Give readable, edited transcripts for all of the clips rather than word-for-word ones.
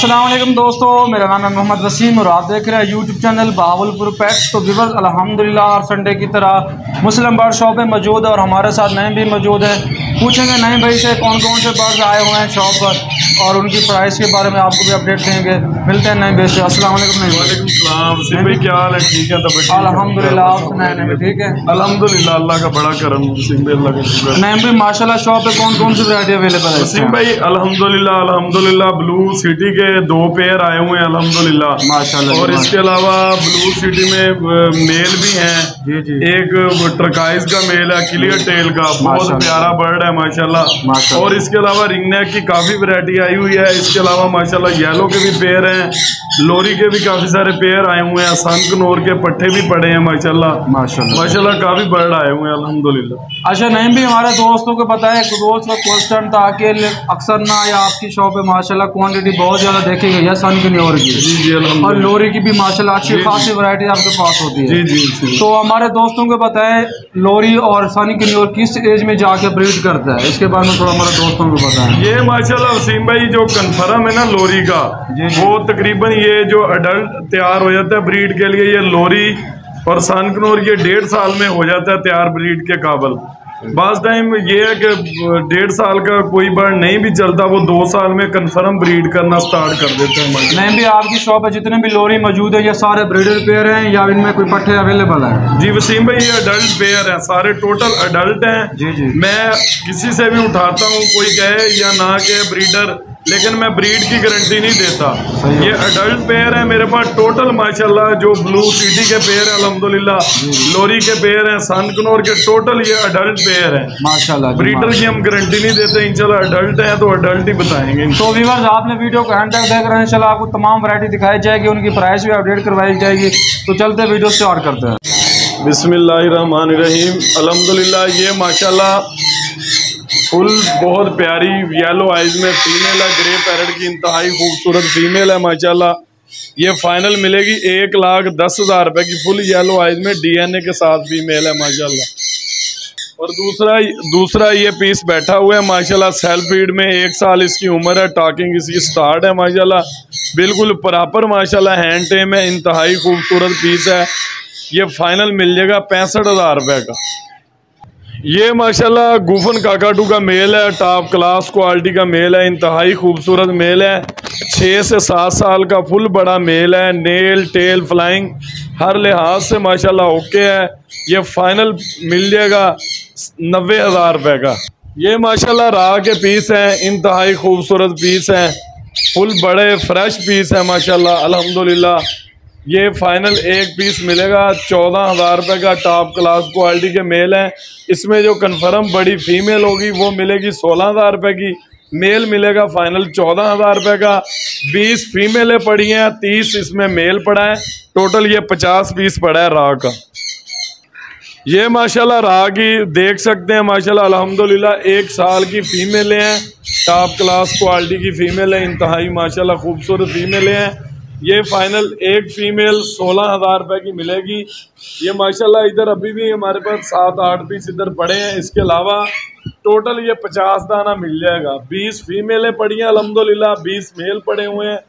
अस्सलाम वालेकुम दोस्तों, मेरा नाम है मोहम्मद वसीम और आप देख रहे हैं यूट्यूब चैनल बहावलपुर पेट्स। तो व्यूअर्स, अल्हम्दुलिल्लाह हर संडे की तरह मुस्लिम बर्ड शॉप में मौजूद है और हमारे साथ नईम भी मौजूद है। पूछेंगे नईम भाई से कौन कौन से बर्ड्स आए हुए हैं शॉप पर और उनकी प्राइस के बारे में आपको भी अपडेट देंगे। मिलते हैं नईम भाई से। अस्सलाम वालेकुम। वालेकुम सलाम वसीम भाई, क्या हाल है? ठीक है तब? अल्हम्दुलिल्लाह, आप सुनाए नईम? ठीक है अल्हम्दुलिल्लाह, अल्लाह का बड़ा करम वसीम भाई, अल्लाह का शुक्र। नईम भाई माशाल्लाह शॉप पे कौन कौन सी वैरायटी अवेलेबल है वसीम भाई? अल्हम्दुलिल्लाह अल्हम्दुलिल्लाह ब्लू सिटी के 2 पेयर आए हुए हैं अल्हम्दुलिल्लाह माशाल्लाह। और इसके अलावा ब्लू सिटी में मेल भी हैं जी जी। एक ट्रकाइज का मेल है, क्लियर टेल का, बहुत प्यारा बर्ड है माशाल्लाह। और इसके अलावा रिंगनेक की काफी वैरायटी आई हुई है। इसके अलावा माशाल्लाह येलो के भी पेयर हैं, लोरी के भी काफी सारे पेयर आए हुए हैं, सनकनोर के पट्टे भी पड़े हैं माशाल्लाह माशाल्लाह। काफी बर्ड आए हुए हैं अल्हम्दुलिल्लाह। अच्छा नईम भी, हमारे दोस्तों को पता है दोस्त का क्वेश्चन था कि अक्सर ना या आपकी शॉप पे माशाल्लाह क्वांटिटी बहुत ज़्यादा देखी गई है सनकनोर की जी जी और लोरी की भी माशाल्लाह अच्छी खासी वैरायटी आपके पास होती है जी जी। तो हमारे दोस्तों को पता है लोरी और सनकनोर किस एज में जाके ब्रीड करता है, इसके बारे में थोड़ा हमारे दोस्तों को पता है। ये माशाल्लाह वसीम भाई जो कन्फर्म है ना लोरी का, वो तकरीबन ये जो अडल्ट तैयार हो जाता है ब्रीड के लिए, ये लोरी और सनकनोर ये 1.5 साल में हो जाता है तैयार ब्रीड के काबिल। बास टाइम ये है कि 1.5 साल का कोई बर्ड नहीं भी चलता, वो 2 साल में कन्फर्म ब्रीड करना स्टार्ट कर देते हैं। नहीं भी आपकी शॉप है जितने भी लोरी मौजूद है ये सारे ब्रीडर पेयर हैं या इनमें कोई पट्टे अवेलेबल है? जी वसीम भाई, ये अडल्ट पेयर हैं, सारे टोटल अडल्ट हैं जी जी। मैं किसी से भी उठाता हूँ, कोई कहे या ना कहे ब्रीडर, लेकिन मैं ब्रीड की गारंटी नहीं देता। ये अडल्ट पेयर है मेरे पास टोटल माशाल्लाह। जो ब्लू सिटी के पेयर है अल्हम्दुलिल्लाह, लोरी के पेयर हैं, सनकनोर के, टोटल ये अडल्ट पेयर है माशाल्लाह। ब्रीडर की हम गारंटी नहीं देते, इंशाल्लाह अडल्ट है तो अडल्ट ही बताएंगे। तो व्यूअर्स, आपने वीडियो को एंड तक देख रहे हैं, इंशाल्लाह आपको तमाम वैरायटी दिखाई जाएगी, उनकी प्राइस भी अपडेट करवाई जाएगी। तो चलते वीडियो स्टार्ट करते हैं। बिस्मिल्लाहिर्रहमानिर्रहीम। अल्हम्दुलिल्लाह ये माशाल्लाह फुल बहुत प्यारी येलो आइज में फीमेल है, ग्रे पैरेट की इंतहाई खूबसूरत फीमेल है माशाल्लाह। ये फाइनल मिलेगी 1,10,000 रुपए की, फुल येलो आइज में DNA के साथ फीमेल है माशाल्लाह। और दूसरा ये पीस बैठा हुआ है माशाल्लाह, सेल्फ फीड में, 1 साल इसकी उम्र है, टॉकिंग इसकी स्टार्ट है माशाल्लाह, बिल्कुल प्रॉपर माशाल्लाह हैंड टेम है, इंतहाई खूबसूरत पीस है। ये फाइनल मिल जाएगा 65,000 रुपए का। ये माशाल्लाह गुफन काकाटू का मेल है, टॉप क्लास क्वालिटी का मेल है, इंतहाई खूबसूरत मेल है, 6 से 7 साल का फुल बड़ा मेल है, नेल टेल फ्लाइंग हर लिहाज से माशाल्लाह ओके है। ये फाइनल मिल जाएगा 90,000 रुपए का। ये माशाल्लाह राह के पीस हैं, इंतहाई खूबसूरत पीस हैं, फुल बड़े फ्रेश पीस है माशाल्लाह अल्हम्दुलिल्लाह। ये फाइनल एक पीस मिलेगा 14,000 रुपए का, टॉप क्लास क्वालिटी के मेल हैं। इसमें जो कन्फर्म बड़ी फीमेल होगी वो मिलेगी 16,000 रुपए की, मेल मिलेगा फाइनल 14,000 रुपए का। 20 फीमेलें पड़ी हैं, 30 इसमें मेल पड़ा है, टोटल ये 50 पीस पड़ा है राह का। ये माशाल्लाह राह की देख सकते हैं माशाल्लाह अल्हम्दुलिल्लाह 1 साल की फीमेलें हैं, टॉप क्लास क्वालिटी की फीमेल है, इंतहाई माशाल्लाह खूबसूरत फीमेलें हैं। ये फाइनल एक फीमेल 16,000 रुपए की मिलेगी। ये माशाल्लाह इधर अभी भी हमारे पास 7-8 पीस इधर पड़े हैं, इसके अलावा टोटल ये 50 दाना मिल जाएगा। 20 फीमेलें पड़ी हैं अल्हम्दुलिल्लाह, 20 मेल पड़े हुए हैं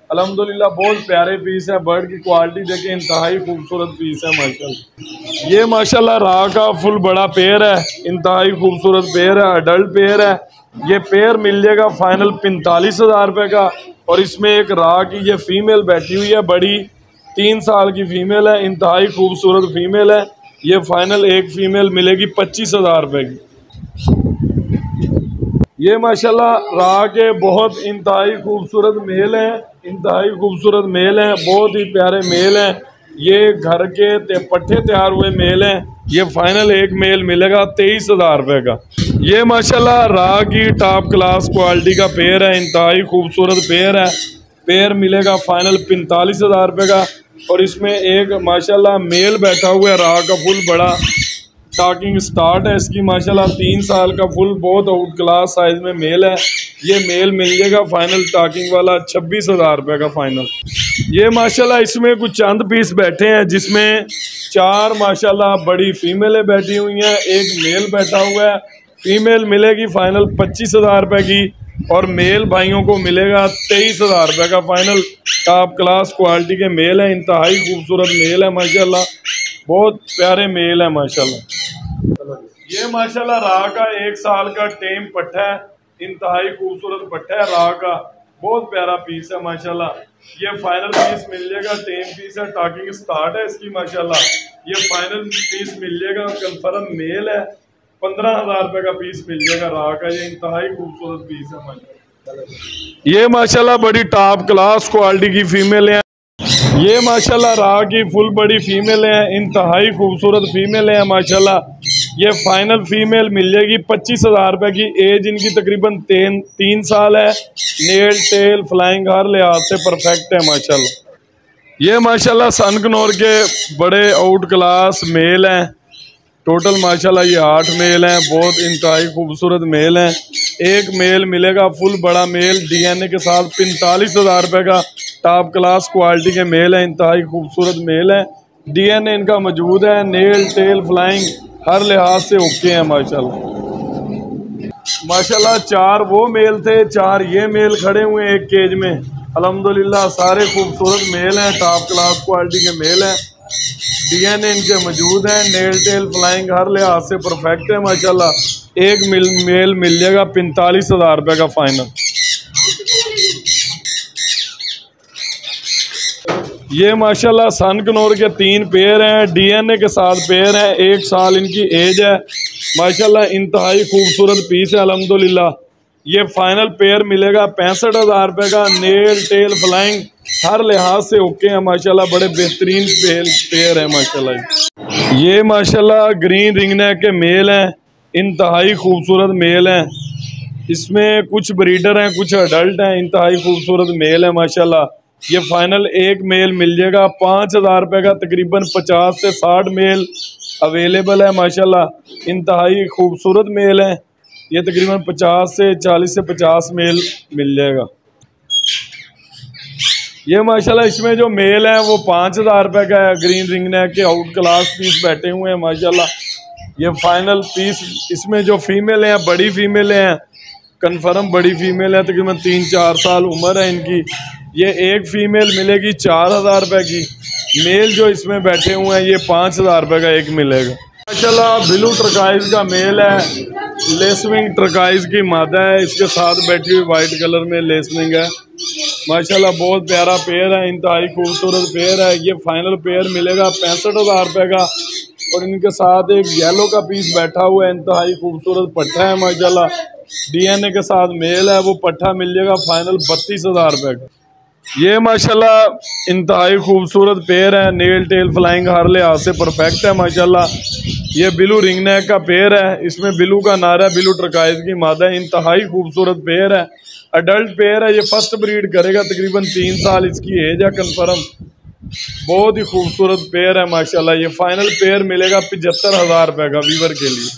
अल्हम्दुलिल्लाह। बहुत प्यारे पीस है, बर्ड की क्वालिटी देखें, इंतहाई खूबसूरत पीस है माशाल्लाह। ये माशाल्लाह राह का फुल बड़ा पेयर है, इंतहाई खूबसूरत पेयर है, अडल्ट पेयर है। ये पेयर मिल जाएगा फाइनल 45,000 रुपए का। और इसमें एक राह की ये फीमेल बैठी हुई है बड़ी, 3 साल की फीमेल है, इंतहाई खूबसूरत फीमेल है। ये फाइनल एक फीमेल मिलेगी 25,000 रुपए की। ये माशाल्लाह राह के बहुत इंतहाई खूबसूरत मेल हैं, इंतहाई खूबसूरत मेल हैं, बहुत ही प्यारे मेल हैं। ये घर के पट्टे तैयार हुए मेल हैं। ये फाइनल एक मेल मिलेगा 23,000 रुपए का। ये माशाल्लाह राह की टॉप क्लास क्वालिटी का पेयर है, इंतहाई खूबसूरत पेयर है, पेयर मिलेगा फाइनल 45,000 रुपए का। और इसमें एक माशाल्लाह मेल बैठा हुआ है राह का, फुल बड़ा टॉकिंग स्टार्ट है इसकी माशाल्लाह, 3 साल का फुल बहुत आउट क्लास साइज में मेल है। ये मेल मिल जाएगा फाइनल टॉकिंग वाला 26,000 रुपए का फाइनल। ये माशाल्लाह इसमें कुछ चंद पीस बैठे हैं, जिसमें 4 माशाल्लाह बड़ी फीमेलें बैठी हुई हैं, एक मेल बैठा हुआ है। फीमेल मिलेगी फाइनल 25,000 रुपए की, और मेल भाइयों को मिलेगा 23,000 रुपये का फाइनल। टॉप क्लास क्वालिटी के मेल है, इंतहाई खूबसूरत मेल है माशाल्लाह, बहुत प्यारे मेल है माशाल्लाह। ये माशाल्लाह राह का 1 साल का टेम पट्टा है, इंतहाई खूबसूरत पट्टा है राह का, बहुत प्यारा पीस है माशाल्लाह। ये फाइनल पीस मिल जाएगा, टेम पीस है, टॉकिंग स्टार्ट है इसकी माशाल्लाह। ये फाइनल पीस मिल जाएगा, कंफर्म मेल है, 15,000 रुपये का पीस मिल जाएगा राह का। ये इंतहाई खूबसूरत पीस है माशाल्लाह। ये माशाल्लाह बड़ी टॉप क्लास क्वालिटी की फीमेल है, ये माशाल्लाह राह की फुल बड़ी फीमेल है, इंतहाई खूबसूरत फीमेल है माशाल्लाह। ये फाइनल फीमेल मिल जाएगी 25,000 रुपये की। एज इनकी तकरीबन 3 साल है। नेल टेल फ्लाइंग हर लिहाज से परफेक्ट है माशाल्लाह। ये माशाल्लाह सनकनौर के बड़े आउट क्लास मेल हैं, टोटल माशाल्लाह ये 8 मेल हैं, बहुत इंतहाई खूबसूरत मेल हैं। एक मेल मिलेगा फुल बड़ा मेल DNA के साथ 45,000 रुपये का, टॉप क्लास क्वालिटी के मेल है, इंतहाई खूबसूरत मेल है, DNA इनका मौजूद है, नेल टेल फ्लाइंग हर लिहाज से ओके हैं माशाल्लाह। माशाल्लाह 4 वो मेल थे, 4 ये मेल खड़े हुए एक केज में, अल्हम्दुलिल्लाह सारे खूबसूरत मेल हैं, टॉप क्लास क्वालिटी के मेल हैं, DNA इनके मौजूद है, नेल टेल फ्लाइंग हर लिहाज से परफेक्ट है माशाल्लाह। एक मेल मिल जाएगा 45,000 रुपये का फाइनल। ये माशाल्लाह सनकनौर के 3 पेयर हैं, DNA के साथ पेयर हैं, 1 साल इनकी एज है माशाल्लाह, इंतहाई खूबसूरत पीस है अल्हम्दुलिल्लाह। ये फाइनल पेयर मिलेगा 65,000 रुपये का, नेल टेल फ्लाइंग हर लिहाज से ओके है माशाल्लाह, बड़े बेहतरीन पेयर है माशाल्लाह। ये माशाल्लाह ग्रीन रिंग नेक के मेल हैं, इंतहाई खूबसूरत मेल हैं, इसमें कुछ ब्रीडर हैं कुछ अडल्ट हैं, इंतहाई खूबसूरत मेल है माशाल्लाह। ये फाइनल एक मेल मिल जाएगा 5,000 रुपये का, तकरीबन 50 से 60 मेल अवेलेबल है माशाल्लाह, इंतहाई खूबसूरत मेल है। ये तकरीबन 40 से 50 मेल मिल जाएगा। ये माशाल्लाह इसमें जो मेल है वो 5,000 रुपये का है, ग्रीन रिंग नेक के आउट क्लास पीस बैठे हुए हैं माशाल्लाह। ये फाइनल पीस, इसमें जो फीमेल हैं बड़ी फीमेल हैं, कन्फर्म बड़ी फीमेल है, तकरीबन 3-4 साल उम्र है इनकी। ये एक फीमेल मिलेगी 4,000 रुपये की, मेल जो इसमें बैठे हुए हैं ये 5,000 रुपये का एक मिलेगा माशाल्लाह। ब्लू टर्काइज का मेल है, लेसविंग टर्काइज की मादा है, इसके साथ बैठी हुई वाइट कलर में लेसविंग है माशाल्लाह, बहुत प्यारा पेयर है, इंतहाई खूबसूरत पेयर है। ये फाइनल पेयर मिलेगा 65,000 रुपये का, और इनके साथ एक येलो का पीस बैठा हुआ है, इंतहाई खूबसूरत पट्टा है माशाल्लाह, DNA के साथ मेल है, वो पट्टा मिल जाएगा फाइनल 32,000 रुपये का। ये माशाल्लाह इंतहाई खूबसूरत पेयर है, नेल टेल फ्लाइंग हर लिहाज से परफेक्ट है माशाल्लाह। ये ब्लू रिंग नेक का पेयर है, इसमें ब्लू का नारा है, ब्लू टर्काइज की मादा है, इंतहाई खूबसूरत पेयर है, अडल्ट पेयर है। ये फर्स्ट ब्रीड करेगा, तकरीबन 3 साल इसकी एज है कन्फर्म, बहुत ही खूबसूरत पेयर है माशाल्लाह। ये फाइनल पेयर मिलेगा 75,000 रुपये का वीवर के लिए।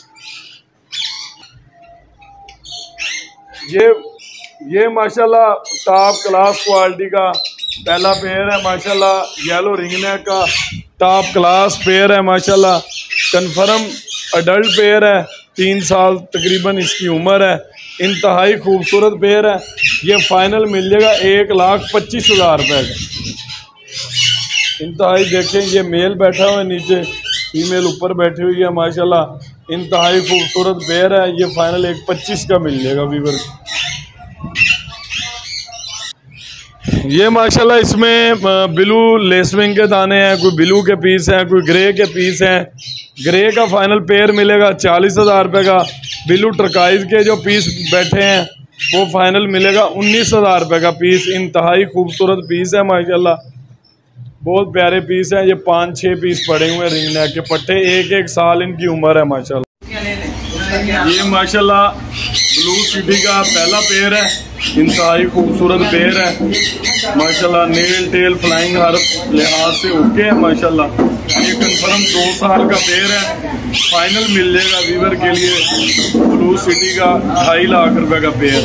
ये माशाल्लाह टॉप क्लास क्वालिटी का पहला पेयर है माशाल्लाह, येलो रिंग नेक का टॉप क्लास पेयर है माशाल्लाह, कन्फर्म अडल्ट पेयर है, 3 साल तकरीबन इसकी उम्र है, इंतहाई खूबसूरत पेयर है। ये फाइनल मिल जाएगा 1,25,000 रुपये का। इंतहाई देखें, ये मेल बैठा हुआ है नीचे, फीमेल ऊपर बैठी हुई है माशाल्लाह, इंतहाई खूबसूरत पेयर है। ये फाइनल 1,25,000 का मिल जाएगा वीवर। ये माशाल्लाह इसमें ब्लू लेसविंग के दाने हैं, कोई ब्लू के पीस हैं, कोई ग्रे के पीस हैं। ग्रे का फाइनल पेयर मिलेगा 40,000 रुपये का। ब्लू टर्काइज के जो पीस बैठे हैं वो फाइनल मिलेगा 19,000 रुपये का पीस। इंतहाई खूबसूरत पीस है माशाल्लाह, बहुत प्यारे पीस हैं। ये 5-6 पीस पड़े हुए रिंग नेक के पट्टे, 1-1 साल इनकी उम्र है माशाल्लाह। ये माशाल्लाह ब्लू सिटी का पहला पेयर है, इंतहाई खूबसूरत पेयर है माशाल्लाह, नेल टेल फ्लाइंग हर लिहाज से ओके है माशाल्लाह। ये कन्फर्म 2 साल का पेयर है, फाइनल मिल जाएगा वीवर के लिए ब्लू सिटी का 2.5 लाख रुपए का पेयर।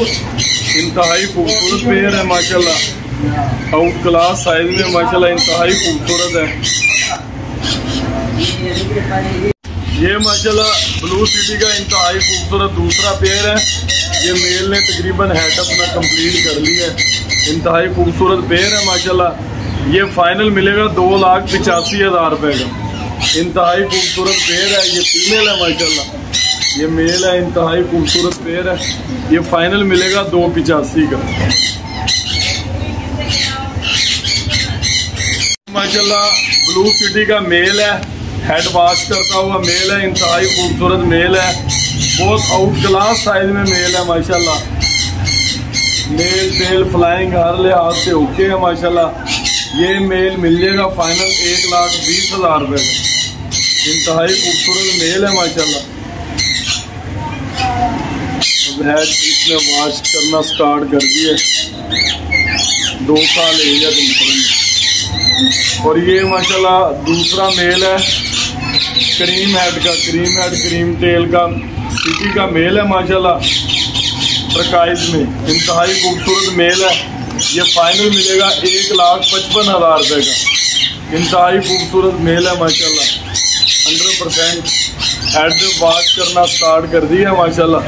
इंतहाई खूबसूरत पेयर है माशाल्लाह, आउट क्लास साइज में माशाल्लाह, इंतहाई खूबसूरत है। ये माशाल्लाह ब्लू सिटी का इंतहाई खूबसूरत दूसरा पेयर है। ये मेल ने तकरीबन हेड अपना कंप्लीट कर लिया है। इंतहाई खूबसूरत पेयर है माशाल्लाह। ये फाइनल मिलेगा 2,85,000 रुपये का। इंतहाई खूबसूरत पेयर है। ये फीमेल है माशाल्लाह, ये मेल है। इंतहाई खूबसूरत पेयर है। ये फाइनल मिलेगा 2,85 का माशाल्लाह। ब्लू सिटी का मेल है, हेड वॉश करता हुआ मेल है। इंतहाई खूबसूरत मेल है, बहुत आउट क्लास साइज में मेल है माशाल्लाह। मेल टेल फ्लाइंग हर लिहाज से ओके है माशाल्लाह। ये मेल मिल जाएगा फाइनल 1,20,000 रुपये का। इंतहाई खूबसूरत मेल है माशाल्लाह। हेड इसने वॉश करना स्टार्ट कर दिया, 2 साल एज है तुम। और ये माशाल्लाह दूसरा मेल है, क्रीम हेड का, क्रीम टेल का सिटी का मेल है माशाल्लाह। ट्रकाइज में इंतहाई खूबसूरत मेल है। ये फाइनल मिलेगा 1,55,000 रुपये का। इंतहाई खूबसूरत मेल है माशाल्लाह। 100% हेड वॉश करना स्टार्ट कर दिया माशाल्लाह।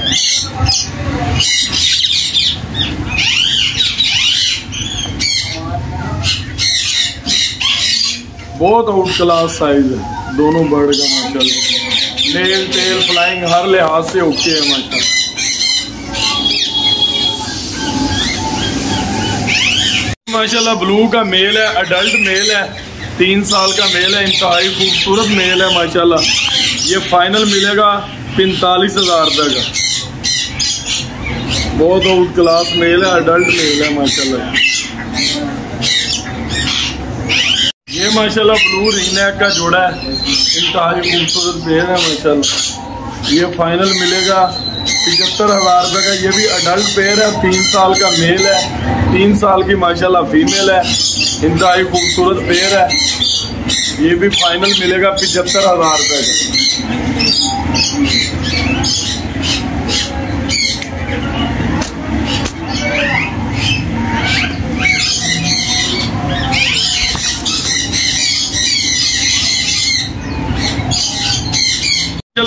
बहुत आउट क्लास साइज है दोनों बर्ड का माशाल्लाह। मेल टेल फ्लाइंग हर लिहाज से ओके है माशाल्लाह। माशाल्लाह ब्लू का मेल है, अडल्ट मेल है, 3 साल का मेल है। इंतहाई खूबसूरत मेल है माशाल्लाह। ये फाइनल मिलेगा 45,000 रुपये का। बहुत आउट क्लास मेल है, अडल्ट मेल है माशाल्लाह। ये माशाल्लाह ब्लू रिंगनेक का जोड़ा है। इंतहाई खूबसूरत पेयर है माशाल्लाह। ये फाइनल मिलेगा 75,000 रुपये का। ये भी अडल्ट पेयर है, 3 साल का मेल है, 3 साल की माशाल्लाह फीमेल है। इंतहाई खूबसूरत पेयर है। ये भी फाइनल मिलेगा 75,000 रुपये का।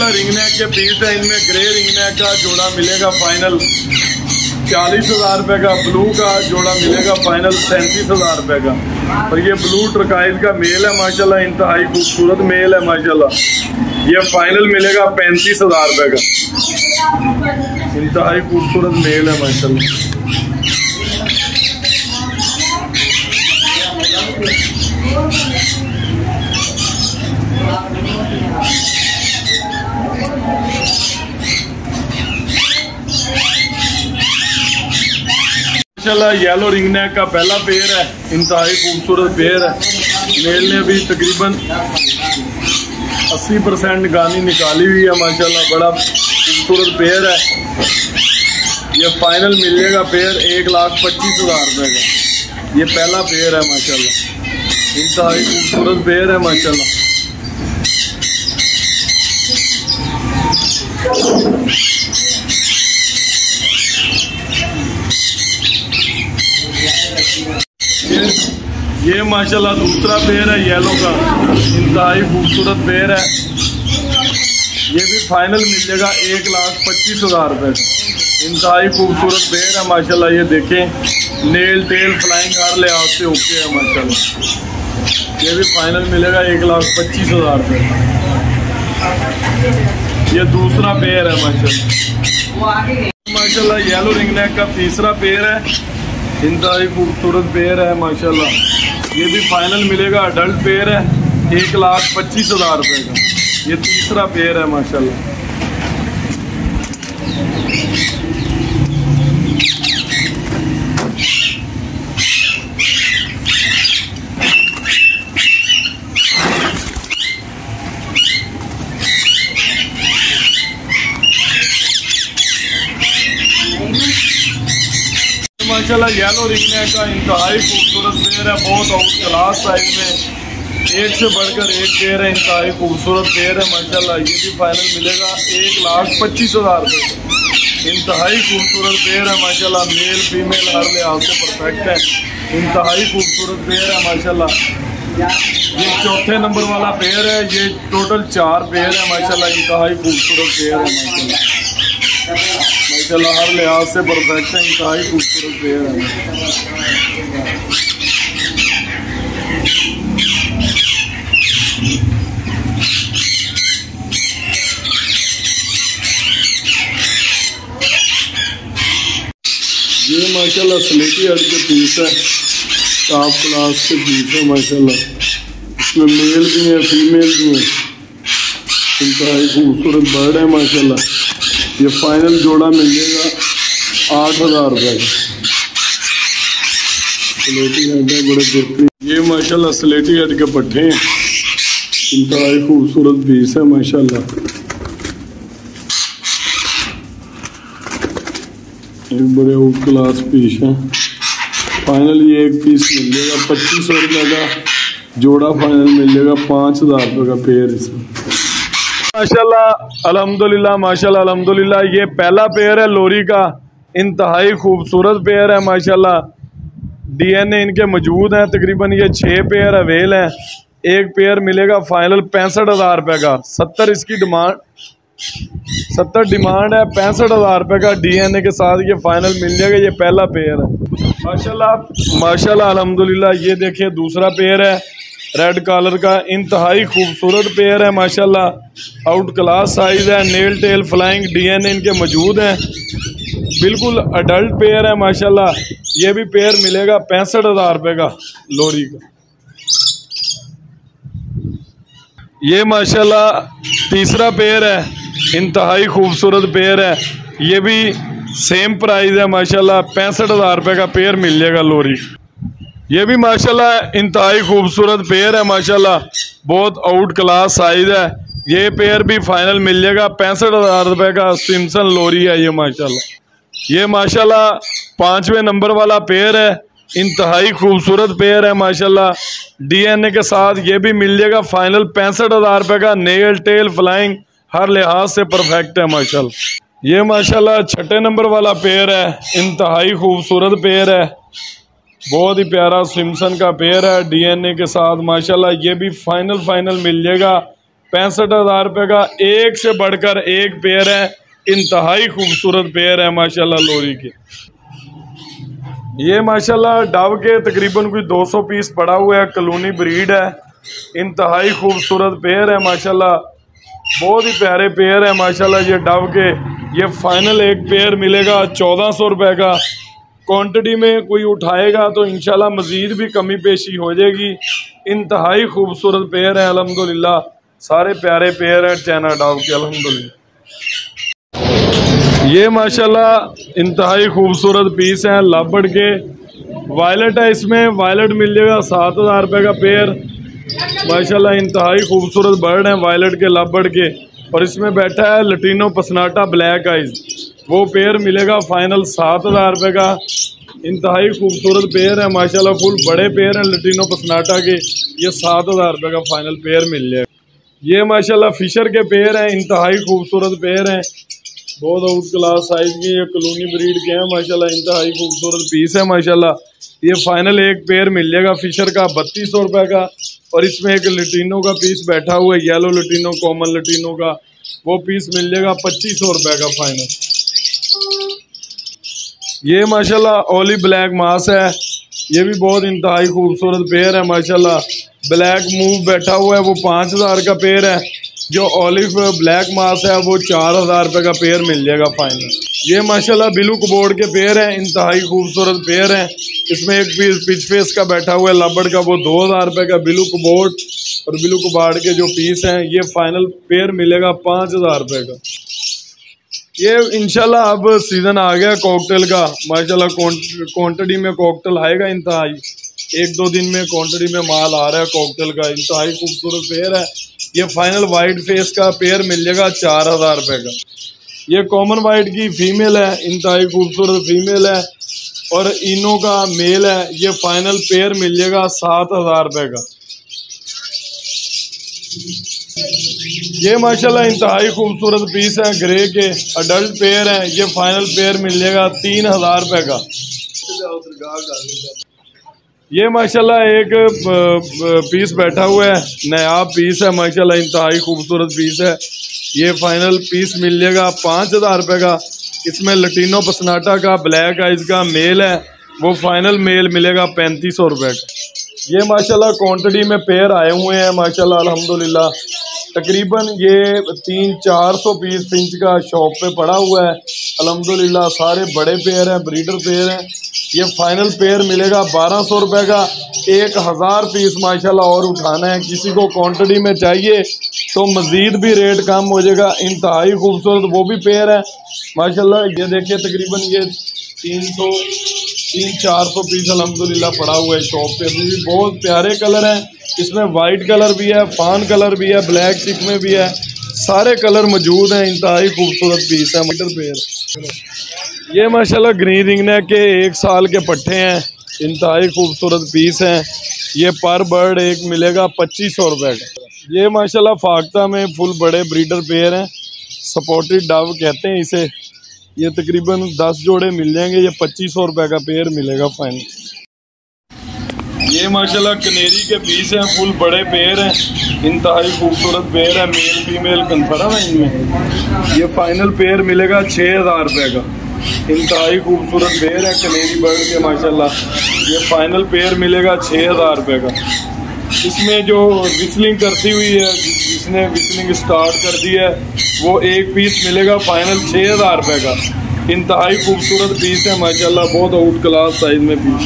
रिंगनेक के पीस है, इनमें ग्रे रिंगनेक का जोड़ा मिलेगा फाइनल 40,000 रुपये का। ब्लू का जोड़ा मिलेगा फाइनल 37,000 रुपये का। और ये ब्लू ट्रकाइज का मेल है माशाल्लाह। इंतहाई खूबसूरत मेल है माशाल्लाह। ये फाइनल मिलेगा 35,000 रुपये का। इंतहाई खूबसूरत मेल है माशाल्लाह। माशाल्लाह येलो रिंगनेक का पहला पेयर है। इंतहाई खूबसूरत पेयर है। मेल ने भी तकरीबन 80% गानी निकाली हुई है माशाल्लाह। बड़ा खूबसूरत पेयर है। ये फाइनल मिलेगा पेयर 1,25,000 रुपये का। ये पहला पेयर है माशाल्लाह। इंतहाई खूबसूरत पेयर है माशाल्लाह। ये माशाल्लाह दूसरा पेयर है येलो का। इंतहाई खूबसूरत पेयर है। ये भी फाइनल मिल जाएगा 1,25,000 रुपये का। इंतहाई खूबसूरत पेयर है माशाल्लाह। ये देखें, नेल टेल फ्लाइंग हर लिहाज से ओके है माशाल्लाह। ये भी फाइनल मिलेगा 1,25,000 रुपये। ये दूसरा पेयर है माशाल्लाह। येलो रिंगनेक का तीसरा पेयर है। इंतहाई खूबसूरत पेयर है माशाल्लाह। ये भी फाइनल मिलेगा, अडल्ट पेयर है, 1,25,000 रुपये का। ये तीसरा पेयर है माशाल्लाह। माशाल्लाह येलो रिंगनेक का इंतहाई खूबसूरत पेयर है। बहुत आउट क्लास साइज में, एक से बढ़कर एक पेयर है। इंतहाई खूबसूरत पेयर है माशाल्लाह। ये भी फाइनल मिलेगा 1,25,000 रुपये। इंतहाई खूबसूरत पेयर है माशाल्लाह। मेल फीमेल हर लिहाज से परफेक्ट है। इंतहाई खूबसूरत पेयर है माशाल्लाह। ये चौथे नंबर वाला पेयर है। ये टोटल 4 पेयर है माशाल्लाह, इंतहाई खूबसूरत पेयर है माशाल्लाह। माशाल्लाह हर लिहाज से परफेक्ट है, इंतहाई खूबसूरत पेयर है। ये माशाल्लाह स्लेटी हट के पीस है, टॉप क्लास के पीस है माशाल्लाह। इसमें मेल भी है, फीमेल भी है, इंतहाई खूबसूरत बर्ड है माशाल्लाह। ये फाइनल जोड़ा मिल जाएगा 8,000 रुपये का। स्लेटी हट है, बड़े बेहतरीन। ये माशाल्लाह स्लेटी हट के पट्टे हैं, इंतहाई खूबसूरत पीस है माशाल्लाह। एक बड़े आउट क्लास पीस है। फाइनल ये एक पीस मिल जाएगा 2500 रुपये का जोड़ा, फाइनल मिल जाएगा 5,000 रुपये का पेयर इसमें माशाल्लाह। अल्हम्दुलिल्लाह माशाल्लाह अल्हम्दुलिल्लाह। ये पहला पेयर है लोरी का, इंतहाई खूबसूरत पेयर है माशाल्लाह। DNA इनके मौजूद हैं, तकरीबन ये 6 पेयर अवेल हैं। एक पेयर मिलेगा फाइनल 65,000 रुपये का। 70 इसकी डिमांड, 70 डिमांड है, 65,000 रुपये का DNA के साथ ये फाइनल मिल जाएगा। ये पहला पेयर है माशाल्लाह माशाल्लाह अल्हम्दुलिल्लाह। ये देखिए दूसरा पेयर है रेड कलर का, इंतहाई खूबसूरत पेयर है माशाल्लाह। आउट क्लास साइज है, नेल टेल फ्लाइंग, DNA इनके मौजूद हैं, बिल्कुल अडल्ट पेयर है माशाल्लाह। ये भी पेयर मिलेगा 65,000 रुपये का लोरी का। ये माशाल्लाह तीसरा पेयर है, इंतहाई खूबसूरत पेयर है। ये भी सेम प्राइस है माशाल्लाह, 65,000 रुपये का पेयर मिल जाएगा लोरी। ये भी माशाल्लाह इंतहाई खूबसूरत पेयर है माशाल्लाह, बहुत आउट क्लास साइज है। ये पेयर भी फाइनल मिल जाएगा 65,000 रुपये का। सिमसन लोरी है ये माशाल्लाह। ये माशाल्लाह 5वें नंबर वाला पेयर है, इंतहाई खूबसूरत पेयर है माशाल्लाह। DNA के साथ ये भी मिल जाएगा फाइनल 65,000 रुपये का। नेल टेल फ्लाइंग हर लिहाज से परफेक्ट है माशाल्लाह। ये माशाल्लाह 6ठे नंबर वाला पेयर है, इंतहाई खूबसूरत पेयर है, बहुत ही प्यारा सिमसन का पेयर है DNA के साथ माशाल्लाह। ये भी फाइनल मिल जाएगा 65,000 रुपये का। एक से बढ़कर एक पेयर है, इंतहाई खूबसूरत पेयर है माशाल्लाह लोरी के। ये माशाल्लाह डव के तकरीबन कोई 200 पीस पड़ा हुआ है, कलोनी ब्रीड है, इंतहाई खूबसूरत पेयर है माशाल्लाह, बहुत ही प्यारे पेयर है माशाल्लाह। ये डव के ये फाइनल एक पेयर मिलेगा 1,400 रुपये का। क्वांटिटी में कोई उठाएगा तो इंशाल्लाह मज़ीद भी कमी पेशी हो जाएगी। इंतहाई खूबसूरत पेयर है अल्हम्दुलिल्लाह, सारे प्यारे पेयर हैं चाइना डव के अल्हम्दुलिल्लाह। ये माशाल्लाह इंतहाई खूबसूरत पीस हैं लाबड़ के, वायलेट है, इसमें वायलेट मिल जाएगा 7,000 रुपये का पेयर माशाल्लाह। इंतहाई खूबसूरत बर्ड हैं वायलेट के लाबड़ के। और इसमें बैठा है लटीनो पसनाटा ब्लैक आइज, वो पेयर मिलेगा फाइनल 7,000 रुपये का। इंतहाई खूबसूरत पेयर है माशाल्लाह, फुल बड़े पेयर हैं लटीनो पसनाटा के। ये 7,000 रुपये का फाइनल पेयर मिल जाएगा। ये माशाल्लाह फिशर के पेयर हैं, इंतहाई खूबसूरत पेयर हैं, बहुत आउट क्लास साइज के, ये कलोनी ब्रीड के हैं माशाल्लाह। इंतहाई खूबसूरत पीस है माशाल्लाह। ये फाइनल एक पेयर मिल जाएगा फिशर का 3,200 रुपये का। और इसमें एक लटीनो का पीस बैठा हुआ है, येलो लटीनो, कॉमन लटीनो का, वो पीस मिल जाएगा 2,500 रुपये का फाइनल। ये माशाल्लाह ओली ब्लैक मास है, ये भी बहुत इंतहाई खूबसूरत पेयर है माशाल्लाह। ब्लैक मूव बैठा हुआ है, वो 5,000 का पेयर है। जो ऑलिव ब्लैक मास है वो 4,000 रुपये का पेयर मिल जाएगा फाइनल। ये माशाल्लाह बिलू कबोर्ड के पेयर हैं, इंतहाई खूबसूरत पेयर हैं। इसमें एक पीस पिच फेस का बैठा हुआ है लाबड़ का, वो 2,000 रुपये का। बिलू कबोर्ड और बिलू कबाड़ के जो पीस हैं ये फाइनल पेयर मिलेगा 5,000 रुपये का। ये इंशाल्लाह अब सीज़न आ गया कॉकटेल का माशाल्लाह, क्वांटिटी में कॉकटेल आएगा इंतहाई, 1-2 दिन में क्वांटिटी में माल आ रहा है कॉकटेल का। इंतहाई खूबसूरत पेयर है। ये फाइनल वाइट फेस का पेयर मिल जाएगा 4,000 रुपये का। ये कॉमन वाइट की फीमेल है, इंतहाई खूबसूरत फीमेल है। और इनो का मेल है, ये फाइनल पेयर मिल जाएगा 7,000 रुपये का। ये माशाल्लाह इंतहाई खूबसूरत पीस है, ग्रे के अडल्ट पेयर है। ये फाइनल पेयर मिल जाएगा 3,000 रुपये का। ये माशाल्लाह एक पीस बैठा हुआ है, नायाब पीस है माशाल्लाह, इंतहाई खूबसूरत पीस है। ये फाइनल पीस मिल जाएगा 5,000 रुपये का। इसमें लटीनो पसनाटा का ब्लैक आइज का मेल है, वो फाइनल मेल मिलेगा 3500 रुपये का। ये माशाल्लाह क्वांटिटी में पेयर आए हुए हैं माशाल्लाह अल्हम्दुलिल्लाह। तकरीबन ये 300-400 पीस फिंच का शॉप पे पड़ा हुआ है अल्हम्दुलिल्लाह। सारे बड़े पेयर हैं, ब्रीडर पेयर हैं। ये फाइनल पेयर मिलेगा 1200 रुपये का। 1000 पीस माशाल्लाह और उठाना है। किसी को क्वांटिटी में चाहिए तो मज़ीद भी रेट कम हो जाएगा। इंतहाई खूबसूरत वो भी पेयर है माशाल्लाह। ये देखिए तकरीबन ये 300-400 पीस अल्हम्दुलिल्लाह पड़ा हुआ है शॉप पे। अभी भी बहुत प्यारे कलर हैं, इसमें वाइट कलर भी है, फान कलर भी है, ब्लैक चिक में भी है, सारे कलर मौजूद हैं। इंतहाई खूबसूरत पीस है मीटर पेयर। ये माशाल्लाह ग्रीन रिंग नेक के 1 साल के पट्टे हैं, इंतहाई खूबसूरत पीस हैं। ये पर बर्ड एक मिलेगा 2500 रुपये का। ये माशाल्लाह फाख्ता में फुल बड़े ब्रीडर पेयर हैं, सपोर्टेड डव कहते हैं इसे। ये तकरीबन 10 जोड़े मिल जाएंगे। ये 2500 रुपये का पेयर मिलेगा फाइनल। ये माशाल्लाह कनेरी के पीस हैं, फुल बड़े पेयर हैं, इंतहाई खूबसूरत पेयर है। मेल फीमेल कन्फर्म है इनमें। ये फाइनल पेयर मिलेगा 6000 रुपये का। इंतहाई खूबसूरत पेयर है कनेरी बर्ड के माशाल्लाह। ये फाइनल पेयर मिलेगा 6000 रुपये का। इसमें जो विस्लिंग करती हुई है, जिसने विस्लिंग स्टार्ट कर दी है, वो एक पीस मिलेगा फाइनल 6000 रुपये का। इंतहाई खूबसूरत पीस है माशाल्लाह, बहुत आउट क्लास साइज में पीस।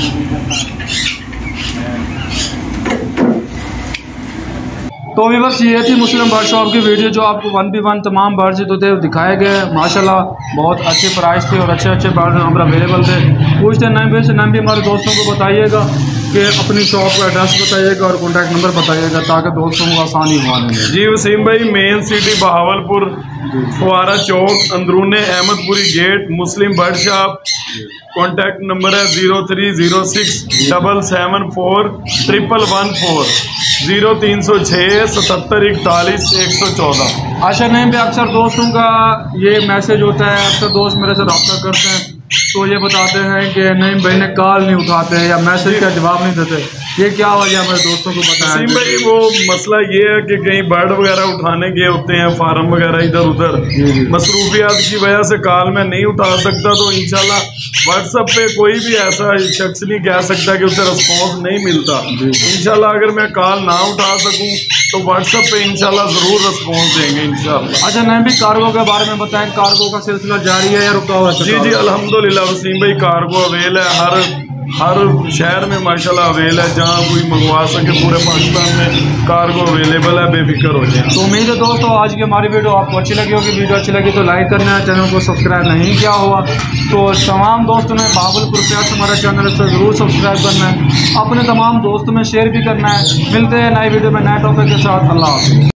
तो व्यूअर्स ये थी मुस्लिम बर्ड शॉप की वीडियो, जो आपको 1v1 तमाम बर्ड्स जो थे दिखाए गए माशाल्लाह। बहुत अच्छे प्राइस थे और अच्छे बर्ड यहाँ पर अवेलेबल थे। पूछते नाम भी हमारे दोस्तों को बताइएगा कि अपनी शॉप का एड्रेस बताइएगा और कॉन्टैक्ट नंबर बताइएगा ताकि दोस्तों को आसानी हुआ नहीं। जी वसीम भाई, मेन सिटी बहावलपुर, फुआरा चौक, अंदरूने अहमदपुरी गेट, मुस्लिम बर्ड शॉप। कॉन्टैक्ट नंबर है 0306774114 0306 77 41 114। अच्छा नहीं भी अक्सर दोस्तों का ये मैसेज होता है, अक्सर दोस्त मेरे से रब्ता करते हैं तो ये बताते हैं कि नहीं भाई ने कॉल नहीं उठाते या मैसेज का जवाब नहीं देते। ये क्या वजह मेरे दोस्तों को बताया भाई? वो मसला ये है कि कहीं बर्ड वगैरह उठाने गए होते हैं, फार्म वगैरह इधर उधर, मसरूफियात की वजह से कॉल में नहीं उठा सकता। तो इंशाल्लाह व्हाट्सएप पे कोई भी ऐसा शख्स नहीं कह सकता कि उसे रिस्पॉन्स नहीं मिलता। इंशाल्लाह अगर मैं कॉल ना उठा सकूं तो व्हाट्सएप पे इंशाल्लाह ज़रूर रिस्पॉन्स देंगे इंशाल्लाह। अच्छा नहीं भी कार्गो के बारे में बताएं, कार्गो का सिलसिला जारी है या रुका हुआ है? जी अल्हम्दुलिल्लाह वसीम भाई, कार्गो अवेल है हर शहर में माशाल्लाह अवेल है। जहाँ कोई मंगवा सके पूरे पाकिस्तान में कार्गो अवेलेबल है, बेफिक्र हो जाए। तो उम्मीद है दोस्तों आज की हमारी वीडियो आपको अच्छी लगी होगी। वीडियो अच्छी लगी तो लाइक करना है, चैनल को सब्सक्राइब नहीं किया हुआ तो तमाम दोस्तों ने बहावलपुर प्यास हमारा चैनल से ज़रूर सब्सक्राइब करना है, अपने तमाम दोस्तों में शेयर भी करना है। मिलते हैं नई वीडियो में नए टॉपिक के साथ। अल्लाह हाफ़िज़।